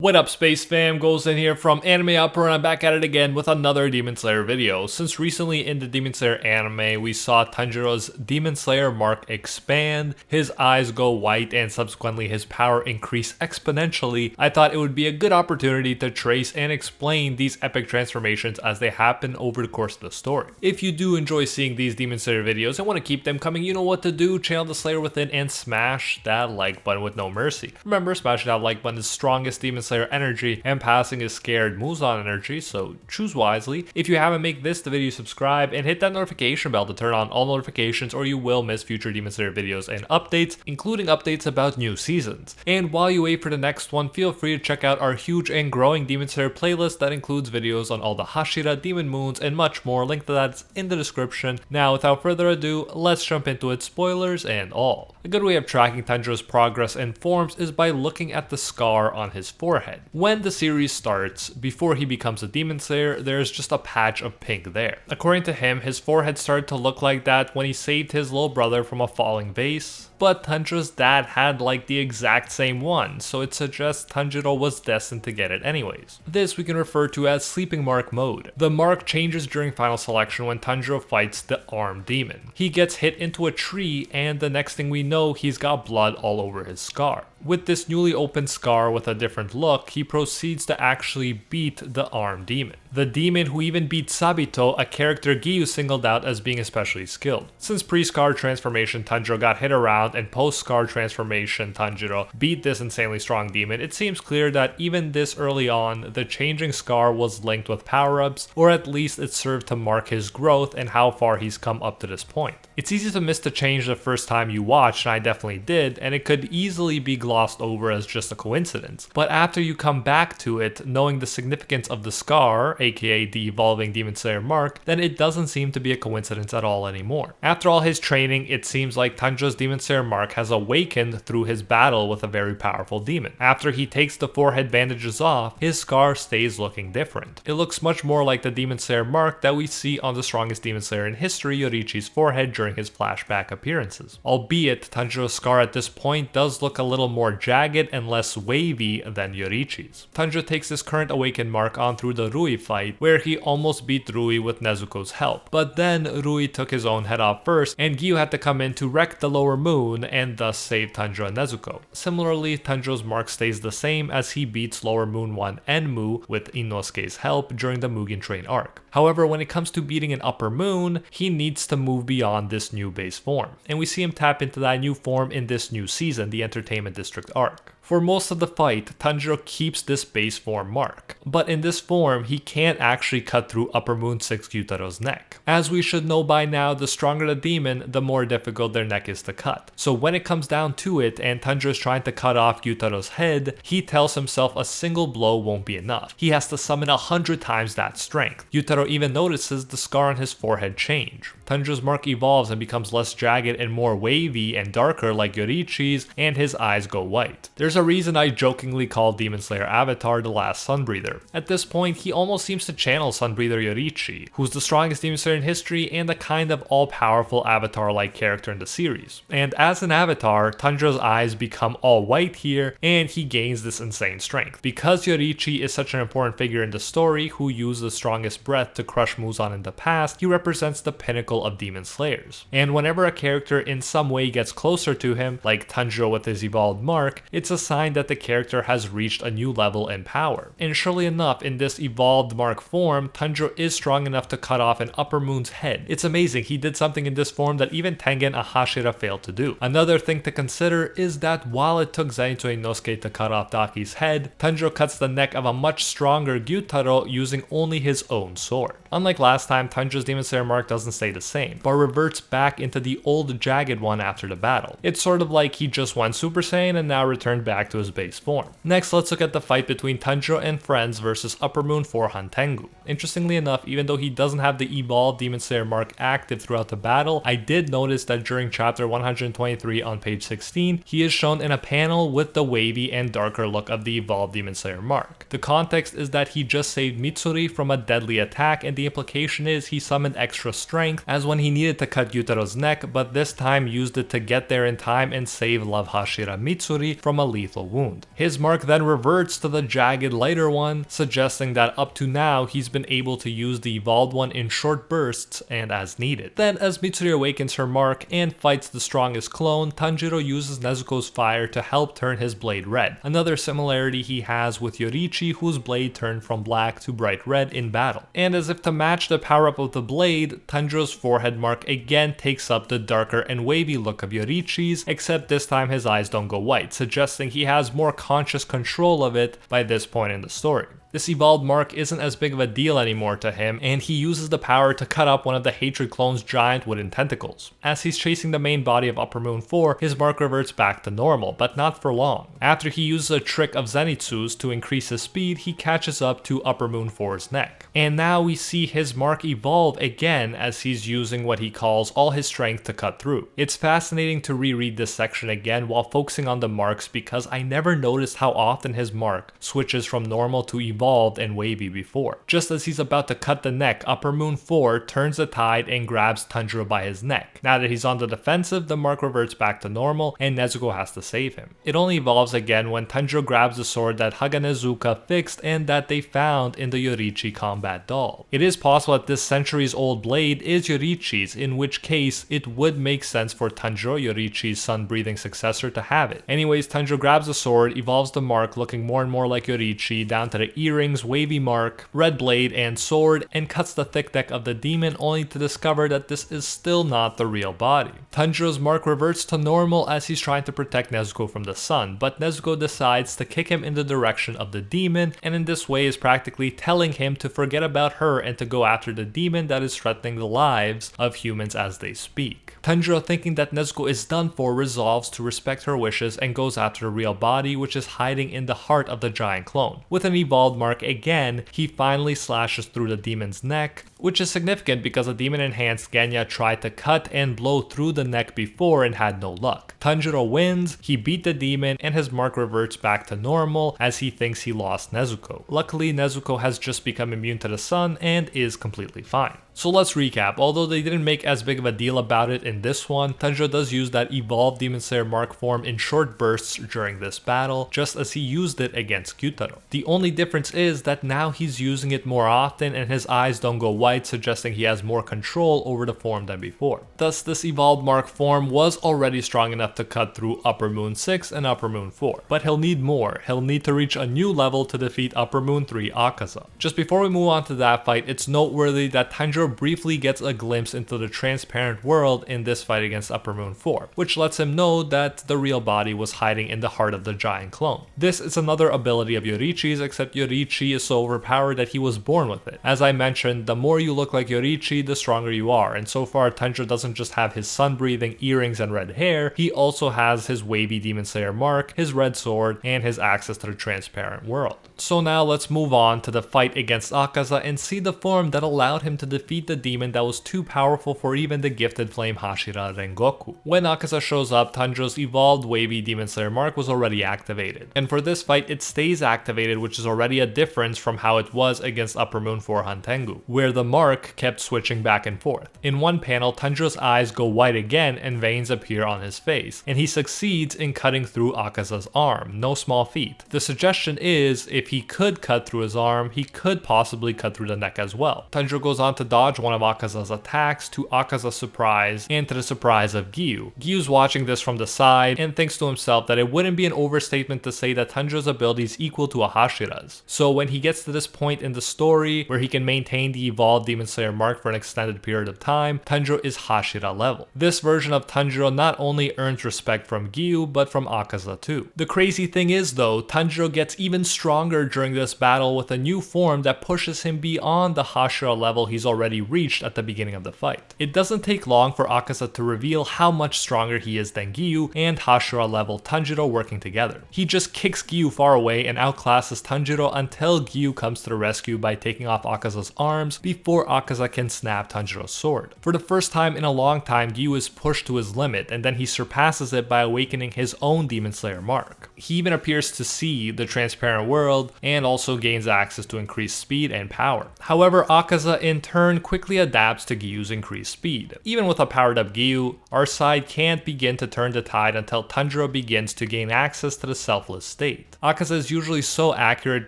What up, Space Fam? Goes in here from Anime Upper, and I'm back at it again with another Demon Slayer video. Since recently in the Demon Slayer anime, we saw Tanjiro's Demon Slayer mark expand, his eyes go white, and subsequently his power increase exponentially, I thought it would be a good opportunity to trace and explain these epic transformations as they happen over the course of the story. If you do enjoy seeing these Demon Slayer videos and want to keep them coming, you know what to do. Channel the Slayer within and smash that like button with no mercy. Remember, smashing that like button is strongest Demon Slayer energy and passing is scared Muzan energy, so choose wisely. If you haven't, make this the video, subscribe and hit that notification bell to turn on all notifications, or you will miss future Demon Slayer videos and updates, including updates about new seasons. And while you wait for the next one, feel free to check out our huge and growing Demon Slayer playlist that includes videos on all the Hashira, Demon Moons, and much more. Link to that's in the description. Now, without further ado, let's jump into it, spoilers and all. A good way of tracking Tanjiro's progress and forms is by looking at the scar on his forehead. When the series starts, before he becomes a Demon Slayer, there's just a patch of pink there. According to him, his forehead started to look like that when he saved his little brother from a falling vase, but Tanjiro's dad had like the exact same one, so it suggests Tanjiro was destined to get it anyways. This we can refer to as sleeping mark mode. The mark changes during final selection when Tanjiro fights the armed demon. He gets hit into a tree, and the next thing we know, he's got blood all over his scar. With this newly opened scar with a different look, he proceeds to actually beat the armed demon. The demon who even beat Sabito, a character Giyu singled out as being especially skilled. Since pre-scar transformation Tanjiro got hit around and post-scar transformation Tanjiro beat this insanely strong demon, it seems clear that even this early on, the changing scar was linked with power-ups, or at least it served to mark his growth and how far he's come up to this point. It's easy to miss the change the first time you watch, and I definitely did, and it could easily be glossed over as just a coincidence. But after you come back to it, knowing the significance of the scar, aka the evolving Demon Slayer mark, then it doesn't seem to be a coincidence at all anymore. After all his training, it seems like Tanjiro's Demon Slayer mark has awakened through his battle with a very powerful demon. After he takes the forehead bandages off, his scar stays looking different. It looks much more like the Demon Slayer mark that we see on the strongest Demon Slayer in history, Yorichi's forehead, during his flashback appearances. Albeit, Tanjiro's scar at this point does look a little more jagged and less wavy than Yorichi's. Tanjiro takes his current awakened mark on through the Rui fight, where he almost beat Rui with Nezuko's help. But then Rui took his own head off first, and Giyu had to come in to wreck the lower moon and thus save Tanjiro and Nezuko. Similarly, Tanjiro's mark stays the same as he beats Lower Moon 1 and Mu with Inosuke's help during the Mugen Train arc. However, when it comes to beating an Upper Moon, he needs to move beyond this new base form, and we see him tap into that new form in this new season, the Entertainment District arc. For most of the fight, Tanjiro keeps this base form mark, but in this form, he can't actually cut through Upper Moon 6 Gyutaro's neck. As we should know by now, the stronger the demon, the more difficult their neck is to cut. So when it comes down to it, and Tanjiro is trying to cut off Gyutaro's head, he tells himself a single blow won't be enough. He has to summon 100 times that strength. Gyutaro even notices the scar on his forehead change. Tanjiro's mark evolves and becomes less jagged and more wavy and darker like Yorichi's, and his eyes go white. There's a reason I jokingly call Demon Slayer Avatar the last Sunbreather. At this point, he almost seems to channel Sunbreather Yorichi, who's the strongest Demon Slayer in history and a kind of all-powerful Avatar-like character in the series. And as an Avatar, Tanjiro's eyes become all white here, and he gains this insane strength. Because Yorichi is such an important figure in the story who used the strongest breath to crush Muzan in the past, he represents the pinnacle of Demon Slayers. And whenever a character in some way gets closer to him, like Tanjiro with his evolved mark, it's a sign that the character has reached a new level in power. And surely enough, in this evolved mark form, Tanjiro is strong enough to cut off an Upper Moon's head. It's amazing, he did something in this form that even Tengen Ahashira failed to do. Another thing to consider is that while it took Zenitsu Inosuke to cut off Daki's head, Tanjiro cuts the neck of a much stronger Gyutaro using only his own sword. Unlike last time, Tanjiro's Demon Slayer mark doesn't stay the same, but reverts back into the old jagged one after the battle. It's sort of like he just went Super Saiyan and now returned back to his base form. Next, let's look at the fight between Tanjiro and friends versus Upper Moon 4 Hantengu. Interestingly enough, even though he doesn't have the evolved Demon Slayer mark active throughout the battle, I did notice that during chapter 123 on page 16, he is shown in a panel with the wavy and darker look of the evolved Demon Slayer mark. The context is that he just saved Mitsuri from a deadly attack, and the implication is he summoned extra strength as when he needed to cut Gyutaro's neck, but this time used it to get there in time and save Love Hashira Mitsuri from a lethal non-lethal wound. His mark then reverts to the jagged lighter one, suggesting that up to now he's been able to use the evolved one in short bursts and as needed. Then as Mitsuri awakens her mark and fights the strongest clone, Tanjiro uses Nezuko's fire to help turn his blade red, another similarity he has with Yoriichi, whose blade turned from black to bright red in battle. And as if to match the power up of the blade, Tanjiro's forehead mark again takes up the darker and wavy look of Yoriichi's, except this time his eyes don't go white, suggesting he has more conscious control of it by this point in the story. This evolved mark isn't as big of a deal anymore to him, and he uses the power to cut up one of the Hatred clone's giant wooden tentacles. As he's chasing the main body of Upper Moon 4, his mark reverts back to normal, but not for long. After he uses a trick of Zenitsu's to increase his speed, he catches up to Upper Moon 4's neck. And now we see his mark evolve again as he's using what he calls all his strength to cut through. It's fascinating to reread this section again while focusing on the marks because I never noticed how often his mark switches from normal to evolved and wavy before. Just as he's about to cut the neck, Upper Moon 4 turns the tide and grabs Tanjiro by his neck. Now that he's on the defensive, the mark reverts back to normal and Nezuko has to save him. It only evolves again when Tanjiro grabs the sword that Haganezuka fixed and that they found in the Yoriichi combat doll. It is possible that this centuries-old blade is Yoriichi's, in which case it would make sense for Tanjiro, Yoriichi's sun-breathing successor, to have it. Anyways, Tanjiro grabs the sword, evolves the mark looking more and more like Yoriichi, down to the earrings, wavy mark, red blade, and sword, and cuts the thick neck of the demon only to discover that this is still not the real body. Tanjiro's mark reverts to normal as he's trying to protect Nezuko from the sun, but Nezuko decides to kick him in the direction of the demon, and in this way is practically telling him to forget about her and to go after the demon that is threatening the lives of humans as they speak. Tanjiro, thinking that Nezuko is done for, resolves to respect her wishes and goes after the real body, which is hiding in the heart of the giant clone. With an evolved mark again, he finally slashes through the demon's neck, which is significant because a demon-enhanced Genya tried to cut and blow through the neck before and had no luck. Tanjiro wins, he beat the demon, and his mark reverts back to normal as he thinks he lost Nezuko. Luckily, Nezuko has just become immune to the sun and is completely fine. So let's recap. Although they didn't make as big of a deal about it in this one, Tanjiro does use that evolved Demon Slayer mark form in short bursts during this battle, just as he used it against Gyutaro. The only difference is that now he's using it more often and his eyes don't go white, suggesting he has more control over the form than before. Thus, this evolved mark form was already strong enough to cut through Upper Moon 6 and Upper Moon 4. But he'll need more. He'll need to reach a new level to defeat Upper Moon 3 Akaza. Just before we move on to that fight, it's noteworthy that Tanjiro briefly gets a glimpse into the transparent world in this fight against Upper Moon 4, which lets him know that the real body was hiding in the heart of the giant clone. This is another ability of Yoriichi's, except Yoriichi is so overpowered that he was born with it. As I mentioned, the more you look like Yoriichi, the stronger you are, and so far Tanjiro doesn't just have his sun-breathing earrings and red hair, he also has his wavy Demon Slayer mark, his red sword, and his access to the transparent world. So now let's move on to the fight against Akaza and see the form that allowed him to defeat the demon that was too powerful for even the gifted flame Hashira Rengoku. When Akaza shows up, Tanjiro's evolved wavy Demon Slayer mark was already activated, and for this fight it stays activated, which is already a difference from how it was against Upper Moon 4 Hantengu, where the mark kept switching back and forth. In one panel, Tanjiro's eyes go white again and veins appear on his face, and he succeeds in cutting through Akaza's arm, no small feat. The suggestion is, if he could cut through his arm, he could possibly cut through the neck as well. Tanjiro goes on to dodge one of Akaza's attacks, to Akaza's surprise and to the surprise of Gyu. Gyu's watching this from the side and thinks to himself that it wouldn't be an overstatement to say that Tanjiro's ability is equal to a Hashira's. So when he gets to this point in the story where he can maintain the evolved Demon Slayer mark for an extended period of time, Tanjiro is Hashira level. This version of Tanjiro not only earns respect from Gyu, but from Akaza too. The crazy thing is though, Tanjiro gets even stronger during this battle with a new form that pushes him beyond the Hashira level he's already reached at the beginning of the fight. It doesn't take long for Akaza to reveal how much stronger he is than Gyu and Hashira level Tanjiro working together. He just kicks Gyu far away and outclasses Tanjiro until Gyu comes to the rescue by taking off Akaza's arms before before Akaza can snap Tanjiro's sword. For the first time in a long time, Gyu is pushed to his limit, and then he surpasses it by awakening his own Demon Slayer mark. He even appears to see the transparent world and also gains access to increased speed and power. However, Akaza in turn quickly adapts to Gyu's increased speed. Even with a powered up Gyu, our side can't begin to turn the tide until Tanjiro begins to gain access to the Selfless State. Akaza is usually so accurate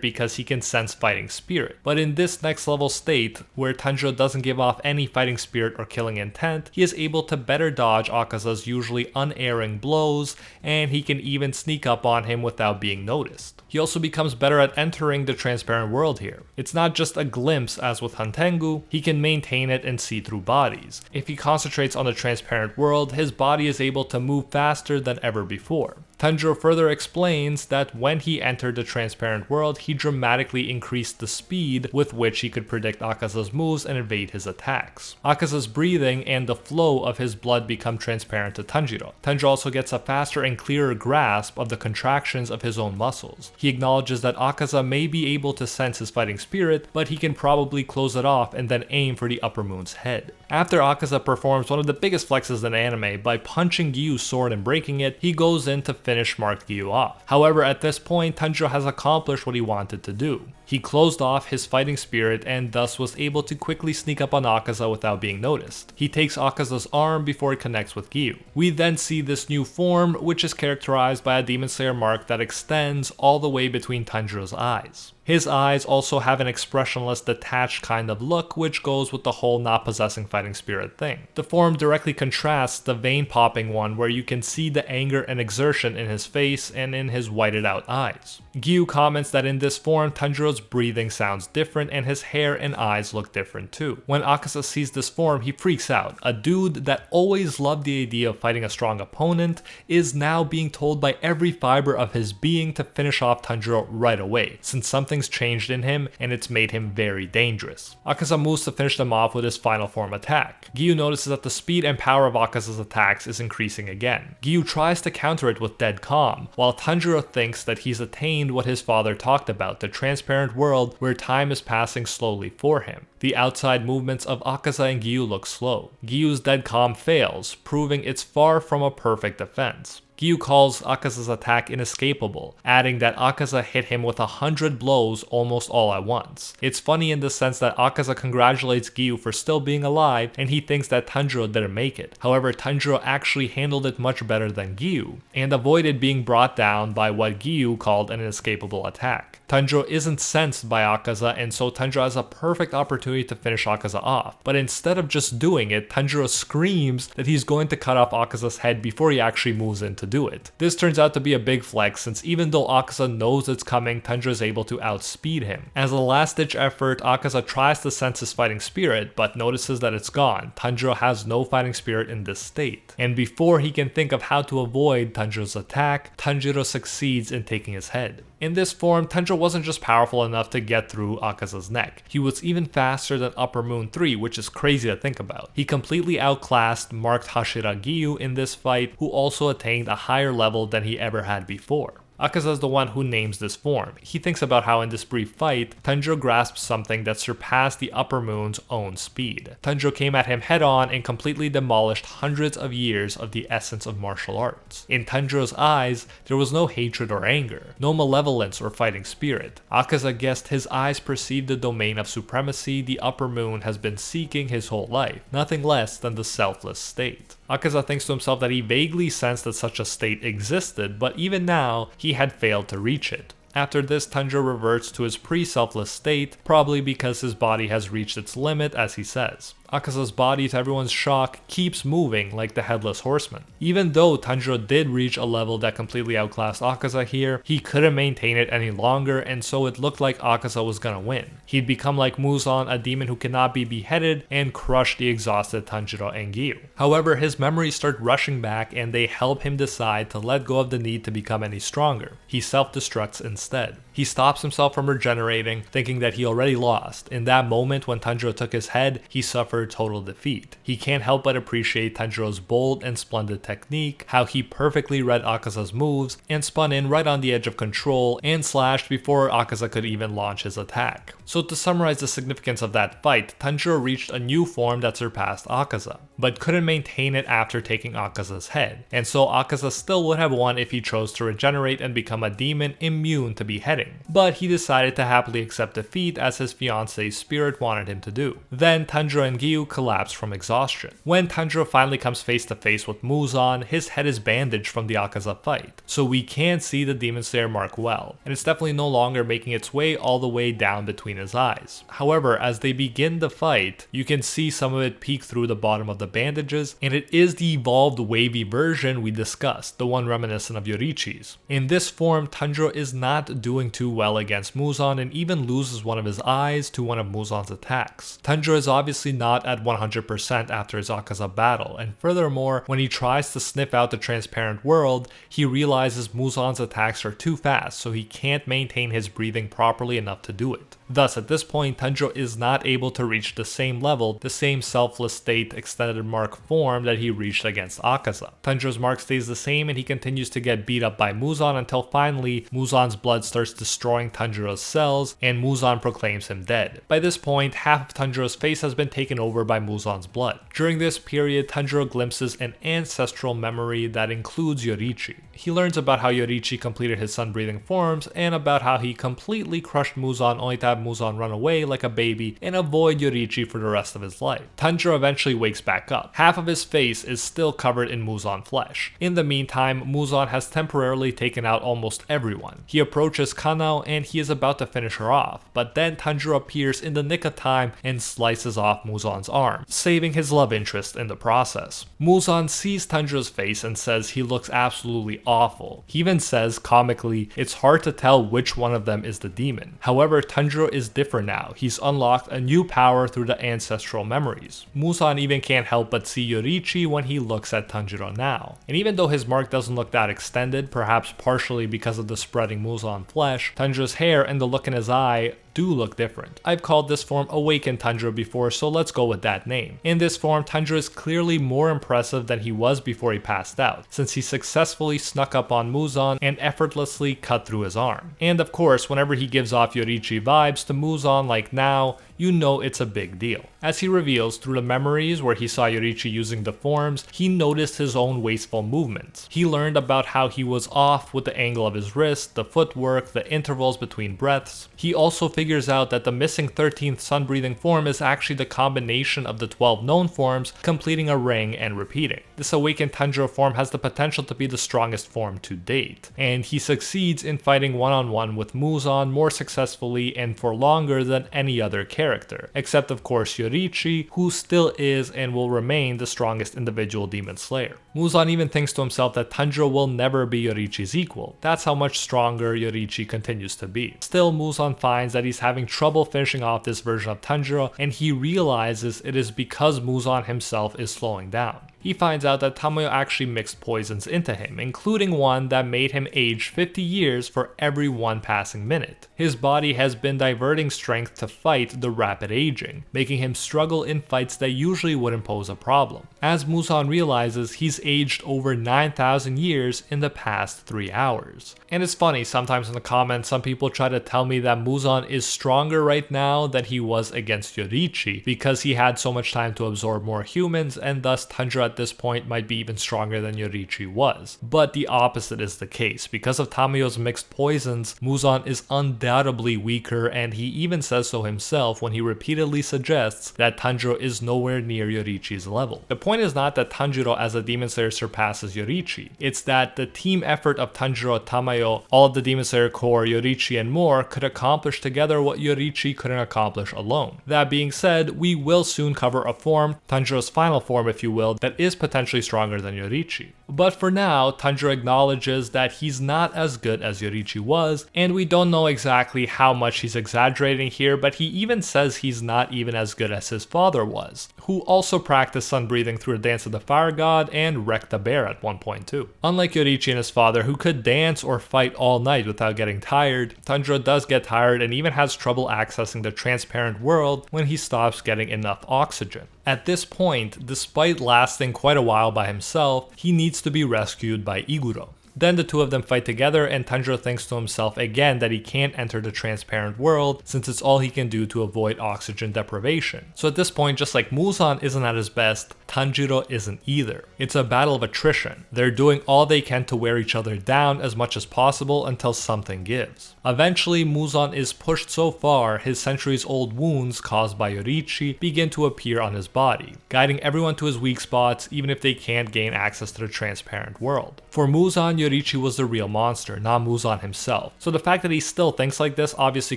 because he can sense fighting spirit, but in this next level state, where Tanjiro doesn't give off any fighting spirit or killing intent, he is able to better dodge Akaza's usually unerring blows, and he can even sneak up on him without being noticed. He also becomes better at entering the transparent world here. It's not just a glimpse as with Hantengu, he can maintain it and see through bodies. If he concentrates on the transparent world, his body is able to move faster than ever before. Tanjiro further explains that when he entered the transparent world, he dramatically increased the speed with which he could predict Akaza's moves and evade his attacks. Akaza's breathing and the flow of his blood become transparent to Tanjiro. Tanjiro also gets a faster and clearer grasp of the contractions of his own muscles. He acknowledges that Akaza may be able to sense his fighting spirit, but he can probably close it off and then aim for the upper moon's head. After Akaza performs one of the biggest flexes in anime by punching Gyu's sword and breaking it, he goes in to finish marked Gyu off. However, at this point, Tanjiro has accomplished what he wanted to do. He closed off his fighting spirit and thus was able to quickly sneak up on Akaza without being noticed. He takes Akaza's arm before it connects with Gyu. We then see this new form, which is characterized by a Demon Slayer mark that extends all the way between Tanjiro's eyes. His eyes also have an expressionless, detached kind of look, which goes with the whole not possessing fighting spirit thing. The form directly contrasts the vein popping one, where you can see the anger and exertion in his face and in his whited out eyes. Gyu comments that in this form, Tanjiro's breathing sounds different and his hair and eyes look different too. When Akaza sees this form, he freaks out. A dude that always loved the idea of fighting a strong opponent is now being told by every fiber of his being to finish off Tanjiro right away, since something's changed in him and it's made him very dangerous. Akaza moves to finish them off with his final form attack. Gyu notices that the speed and power of Akaza's attacks is increasing again. Gyu tries to counter it with dead calm, while Tanjiro thinks that he's attained what his father talked about, the transparent world where time is passing slowly for him. The outside movements of Akaza and Gyu look slow. Gyu's dead calm fails, proving it's far from a perfect defense. Gyu calls Akaza's attack inescapable, adding that Akaza hit him with 100 blows almost all at once. It's funny in the sense that Akaza congratulates Gyu for still being alive and he thinks that Tanjiro didn't make it. However, Tanjiro actually handled it much better than Gyu, and avoided being brought down by what Gyu called an inescapable attack. Tanjiro isn't sensed by Akaza, and so Tanjiro has a perfect opportunity to finish Akaza off. But instead of just doing it, Tanjiro screams that he's going to cut off Akaza's head before he actually moves in to do it. This turns out to be a big flex, since even though Akaza knows it's coming, Tanjiro is able to outspeed him. As a last-ditch effort, Akaza tries to sense his fighting spirit, but notices that it's gone. Tanjiro has no fighting spirit in this state. And before he can think of how to avoid Tanjiro's attack, Tanjiro succeeds in taking his head. In this form, Tanjiro wasn't just powerful enough to get through Akaza's neck. He was even faster than Upper Moon 3, which is crazy to think about. He completely outclassed marked Hashira Gyu in this fight, who also attained a higher level than he ever had before. Akaza is the one who names this form. He thinks about how in this brief fight, Tanjiro grasps something that surpassed the Upper Moon's own speed. Tanjiro came at him head on and completely demolished hundreds of years of the essence of martial arts. In Tanjiro's eyes, there was no hatred or anger, no malevolence or fighting spirit. Akaza guessed his eyes perceived the domain of supremacy the Upper Moon has been seeking his whole life, nothing less than the Selfless State. Akaza thinks to himself that he vaguely sensed that such a state existed, but even now, he had failed to reach it. After this, Tanjiro reverts to his pre-selfless state, probably because his body has reached its limit, as he says. Akaza's body, to everyone's shock, keeps moving like the Headless Horseman. Even though Tanjiro did reach a level that completely outclassed Akaza here, he couldn't maintain it any longer, and so it looked like Akaza was gonna win. He'd become like Muzan, a demon who cannot be beheaded, and crush the exhausted Tanjiro and Gyu. However, his memories start rushing back, and they help him decide to let go of the need to become any stronger. He self-destructs instead. He stops himself from regenerating, thinking that he already lost. In that moment when Tanjiro took his head, he suffered total defeat. He can't help but appreciate Tanjiro's bold and splendid technique, how he perfectly read Akaza's moves and spun in right on the edge of control and slashed before Akaza could even launch his attack. So to summarize the significance of that fight, Tanjiro reached a new form that surpassed Akaza, but couldn't maintain it after taking Akaza's head, and so Akaza still would have won if he chose to regenerate and become a demon immune to beheading, but he decided to happily accept defeat as his fiance's spirit wanted him to do. Then Tanjiro and Gyu collapse from exhaustion. When Tanjiro finally comes face to face with Muzan, his head is bandaged from the Akaza fight, so we can't see the Demon Slayer mark well, and it's definitely no longer making its way all the way down between his eyes. However, as they begin the fight, you can see some of it peek through the bottom of the bandages, and it is the evolved wavy version we discussed, the one reminiscent of Yorichi's. In this form, Tanjiro is not doing too well against Muzan and even loses one of his eyes to one of Muzan's attacks. Tanjiro is obviously not at 100% after his Akaza battle, and furthermore, when he tries to sniff out the transparent world, he realizes Muzan's attacks are too fast, so he can't maintain his breathing properly enough to do it. Thus, at this point, Tanjiro is not able to reach the same level, the same Selfless State extended mark form that he reached against Akaza. Tanjiro's mark stays the same and he continues to get beat up by Muzan until finally Muzan's blood starts destroying Tanjiro's cells and Muzan proclaims him dead. By this point, half of Tanjiro's face has been taken over by Muzan's blood. During this period, Tanjiro glimpses an ancestral memory that includes Yorichi. He learns about how Yorichi completed his sun-breathing forms and about how he completely crushed Muzan only to have Muzan run away like a baby and avoid Yorichi for the rest of his life. Tanjiro eventually wakes back up. Half of his face is still covered in Muzan flesh. In the meantime, Muzan has temporarily taken out almost everyone. He approaches Kanao and he is about to finish her off, but then Tanjiro appears in the nick of time and slices off Muzan's arm, saving his love interest in the process. Muzan sees Tanjiro's face and says he looks absolutely awful. He even says, comically, it's hard to tell which one of them is the demon. However, Tanjiro is different now. He's unlocked a new power through the ancestral memories. Muzan even can't help but see Yorichi when he looks at Tanjiro now. And even though his mark doesn't look that extended, perhaps partially because of the spreading Muzan flesh, Tanjiro's hair and the look in his eye do look different. I've called this form Awakened Tanjiro before, so let's go with that name. In this form, Tanjiro is clearly more impressive than he was before he passed out, since he successfully snuck up on Muzan and effortlessly cut through his arm. And of course, whenever he gives off Yorichi vibes to Muzan like now, you know it's a big deal. As he reveals through the memories where he saw Yorichi using the forms, he noticed his own wasteful movements. He learned about how he was off with the angle of his wrist, the footwork, the intervals between breaths. He also figures out that the missing 13th sun-breathing form is actually the combination of the 12 known forms, completing a ring and repeating. This Awakened Tanjiro form has the potential to be the strongest form to date, and he succeeds in fighting one-on-one with Muzan more successfully and for longer than any other character, except of course Yorichi, who still is and will remain the strongest individual Demon Slayer. Muzan even thinks to himself that Tanjiro will never be Yorichi's equal. That's how much stronger Yorichi continues to be. Still, Muzan finds that he's having trouble finishing off this version of Tanjiro, and he realizes it is because Muzan himself is slowing down. He finds out that Tamayo actually mixed poisons into him, including one that made him age 50 years for every one passing minute. His body has been diverting strength to fight the rapid aging, making him struggle in fights that usually wouldn't pose a problem. As Muzan realizes, he's aged over 9,000 years in the past 3 hours. And it's funny, sometimes in the comments some people try to tell me that Muzan is stronger right now than he was against Yorichi because he had so much time to absorb more humans, and thus Tanjiro at this point might be even stronger than Yorichi was. But the opposite is the case. Because of Tamayo's mixed poisons, Muzan is undoubtedly weaker, and he even says so himself when he repeatedly suggests that Tanjiro is nowhere near Yorichi's level. The point is not that Tanjiro as a Demon Slayer surpasses Yorichi, it's that the team effort of Tanjiro, Tamayo, all of the Demon Slayer Corps, Yorichi and more could accomplish together what Yorichi couldn't accomplish alone. That being said, we will soon cover a form, Tanjiro's final form if you will, that is potentially stronger than Yorichi. But for now, Tanjiro acknowledges that he's not as good as Yoriichi was, and we don't know exactly how much he's exaggerating here, but he even says he's not even as good as his father was, who also practiced sun breathing through the Dance of the Fire God and wrecked a bear at one point too. Unlike Yoriichi and his father, who could dance or fight all night without getting tired, Tanjiro does get tired and even has trouble accessing the transparent world when he stops getting enough oxygen. At this point, despite lasting quite a while by himself, he needs to be rescued by Iguro. Then the two of them fight together, and Tanjiro thinks to himself again that he can't enter the transparent world since it's all he can do to avoid oxygen deprivation. So at this point, just like Muzan isn't at his best, Tanjiro isn't either. It's a battle of attrition. They're doing all they can to wear each other down as much as possible until something gives. Eventually, Muzan is pushed so far, his centuries-old wounds caused by Yoriichi begin to appear on his body, guiding everyone to his weak spots even if they can't gain access to the transparent world. For Muzan, Yoriichi was the real monster, not Muzan himself. So the fact that he still thinks like this obviously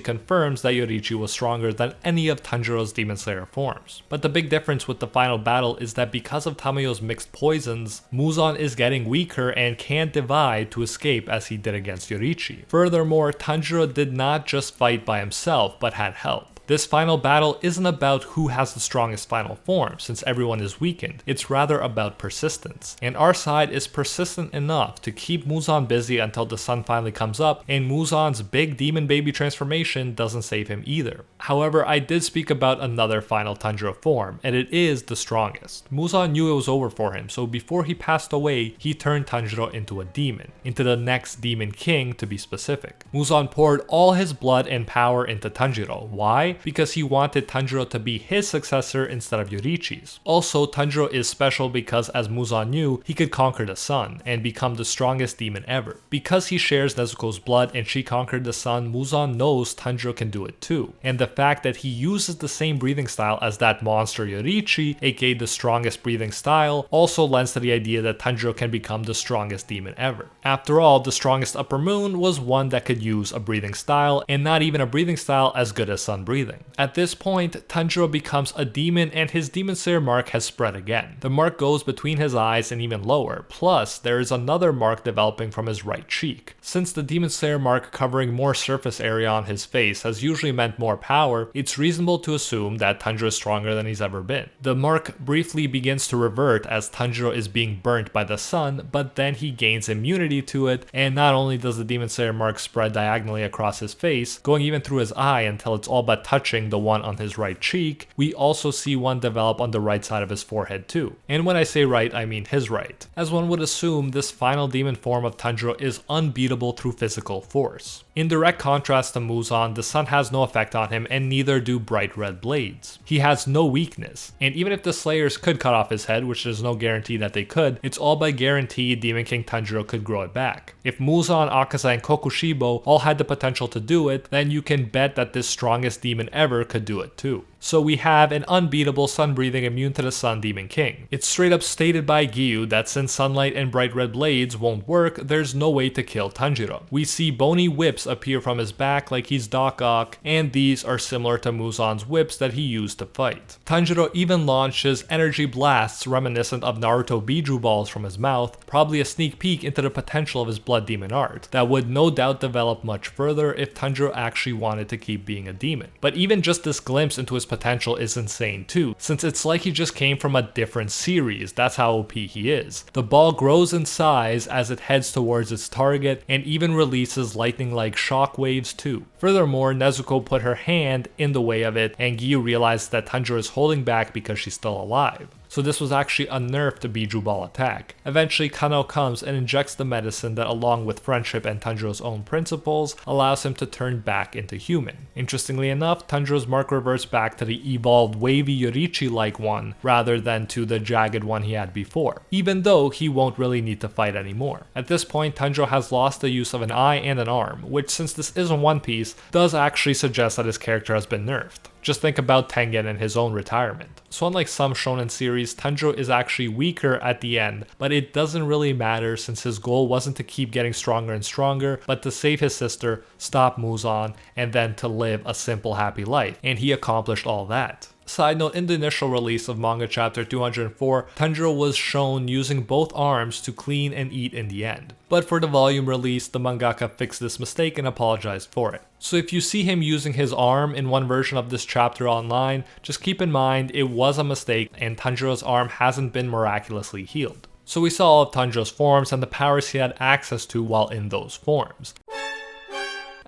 confirms that Yoriichi was stronger than any of Tanjiro's Demon Slayer forms. But the big difference with the final battle is that because of Tamayo's mixed poisons, Muzan is getting weaker and can't divide to escape as he did against Yoriichi. Furthermore, Tanjiro did not just fight by himself, but had help. This final battle isn't about who has the strongest final form, since everyone is weakened. It's rather about persistence. And our side is persistent enough to keep Muzan busy until the sun finally comes up, and Muzan's big demon baby transformation doesn't save him either. However, I did speak about another final Tanjiro form, and it is the strongest. Muzan knew it was over for him, so before he passed away, he turned Tanjiro into a demon, into the next Demon King to be specific. Muzan poured all his blood and power into Tanjiro. Why? Because he wanted Tanjiro to be his successor instead of Yoriichi's. Also, Tanjiro is special because, as Muzan knew, he could conquer the sun and become the strongest demon ever. Because he shares Nezuko's blood and she conquered the sun, Muzan knows Tanjiro can do it too. And the fact that he uses the same breathing style as that monster Yoriichi, aka the strongest breathing style, also lends to the idea that Tanjiro can become the strongest demon ever. After all, the strongest Upper Moon was one that could use a breathing style, and not even a breathing style as good as sun breathing. At this point, Tanjiro becomes a demon and his Demon Slayer mark has spread again. The mark goes between his eyes and even lower, plus there is another mark developing from his right cheek. Since the Demon Slayer mark covering more surface area on his face has usually meant more power, it's reasonable to assume that Tanjiro is stronger than he's ever been. The mark briefly begins to revert as Tanjiro is being burnt by the sun, but then he gains immunity to it, and not only does the Demon Slayer mark spread diagonally across his face, going even through his eye until it's all but touching the one on his right cheek, we also see one develop on the right side of his forehead too. And when I say right, I mean his right. As one would assume, this final demon form of Tanjiro is unbeatable through physical force. In direct contrast to Muzan, the sun has no effect on him and neither do bright red blades. He has no weakness, and even if the Slayers could cut off his head, which there's no guarantee that they could, it's all by guarantee Demon King Tanjiro could grow it back. If Muzan, Akaza, and Kokushibo all had the potential to do it, then you can bet that this strongest demon ever could do it too. So we have an unbeatable sun-breathing immune to the sun Demon King. It's straight up stated by Giyu that since sunlight and bright red blades won't work, there's no way to kill Tanjiro. We see bony whips appear from his back like he's Doc Ock, and these are similar to Muzan's whips that he used to fight. Tanjiro even launches energy blasts reminiscent of Naruto Biju balls from his mouth, probably a sneak peek into the potential of his blood demon art, that would no doubt develop much further if Tanjiro actually wanted to keep being a demon. But even just this glimpse into his potential is insane too, since it's like he just came from a different series. That's how OP he is. The ball grows in size as it heads towards its target and even releases lightning-like shock waves too. Furthermore, Nezuko put her hand in the way of it, and Giyu realized that Tanjiro is holding back because she's still alive. So this was actually a nerf to Biju Ball attack. Eventually, Kano comes and injects the medicine that, along with friendship and Tanjiro's own principles, allows him to turn back into human. Interestingly enough, Tanjiro's mark reverts back to the evolved wavy Yoriichi-like one, rather than to the jagged one he had before, even though he won't really need to fight anymore. At this point, Tanjiro has lost the use of an eye and an arm, which, since this isn't One Piece, does actually suggest that his character has been nerfed. Just think about Tengen and his own retirement. So unlike some shonen series, Tanjiro is actually weaker at the end, but it doesn't really matter since his goal wasn't to keep getting stronger and stronger, but to save his sister, stop Muzan, and then to live a simple happy life, and he accomplished all that. Side note, in the initial release of manga chapter 204, Tanjiro was shown using both arms to clean and eat in the end. But for the volume release, the mangaka fixed this mistake and apologized for it. So if you see him using his arm in one version of this chapter online, just keep in mind it was a mistake and Tanjiro's arm hasn't been miraculously healed. So we saw all of Tanjiro's forms and the powers he had access to while in those forms.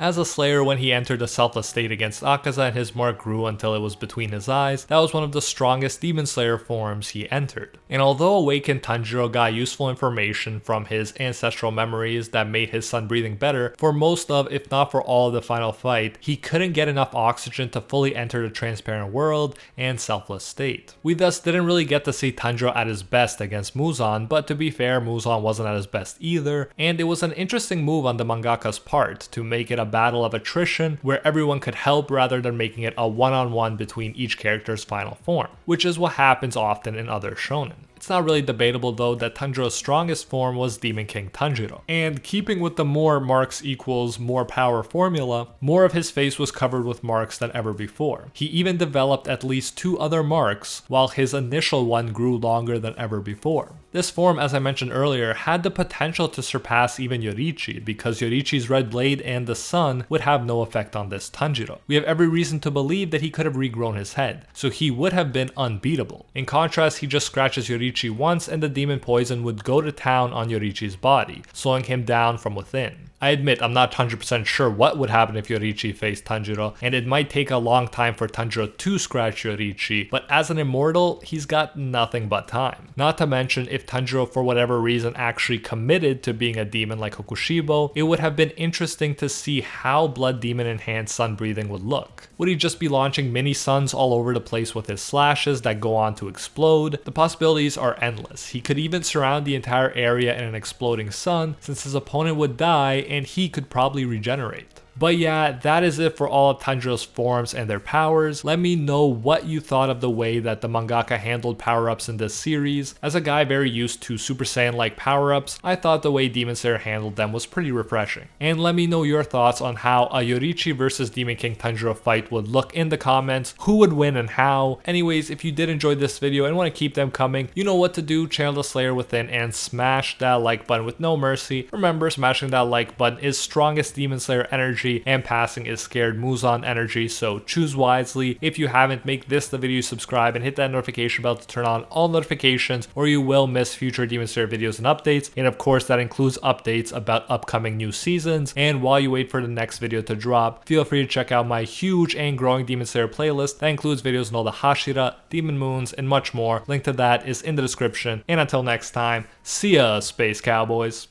As a Slayer, when he entered the Selfless State against Akaza and his mark grew until it was between his eyes, that was one of the strongest Demon Slayer forms he entered. And although Awakened Tanjiro got useful information from his ancestral memories that made his sun breathing better, for most of, if not for all of the final fight, he couldn't get enough oxygen to fully enter the transparent world and Selfless State. We thus didn't really get to see Tanjiro at his best against Muzan, but to be fair, Muzan wasn't at his best either, and it was an interesting move on the mangaka's part to make it a battle of attrition where everyone could help rather than making it a one-on-one between each character's final form, which is what happens often in other shonen. It's not really debatable though that Tanjiro's strongest form was Demon King Tanjiro. And keeping with the more marks equals more power formula, more of his face was covered with marks than ever before. He even developed at least 2 other marks, while his initial one grew longer than ever before. This form, as I mentioned earlier, had the potential to surpass even Yoriichi, because Yoriichi's red blade and the sun would have no effect on this Tanjiro. We have every reason to believe that he could have regrown his head, so he would have been unbeatable. In contrast, he just scratches Yoriichi once and the demon poison would go to town on Yoriichi's body, slowing him down from within. I admit I'm not 100% sure what would happen if Yoriichi faced Tanjiro, and it might take a long time for Tanjiro to scratch Yoriichi, but as an immortal, he's got nothing but time. Not to mention, if Tanjiro for whatever reason actually committed to being a demon like Hokushibo, it would have been interesting to see how blood demon enhanced sun breathing would look. Would he just be launching mini suns all over the place with his slashes that go on to explode? The possibilities are endless. He could even surround the entire area in an exploding sun, since his opponent would die and he could probably regenerate. But yeah, that is it for all of Tanjiro's forms and their powers. Let me know what you thought of the way that the mangaka handled power-ups in this series. As a guy very used to Super Saiyan-like power-ups, I thought the way Demon Slayer handled them was pretty refreshing. And let me know your thoughts on how a Yoriichi versus Demon King Tanjiro fight would look in the comments, who would win and how. Anyways, if you did enjoy this video and want to keep them coming, you know what to do, channel the Slayer within and smash that like button with no mercy. Remember, smashing that like button is strongest Demon Slayer energy and passing is scared Muzan energy, so choose wisely. If you haven't, make this the video, subscribe and hit that notification bell to turn on all notifications or you will miss future Demon Slayer videos and updates, and of course that includes updates about upcoming new seasons. And while you wait for the next video to drop, feel free to check out my huge and growing Demon Slayer playlist that includes videos on all the Hashira, Demon Moons, and much more. Link to that is in the description, and until next time, see ya, Space Cowboys.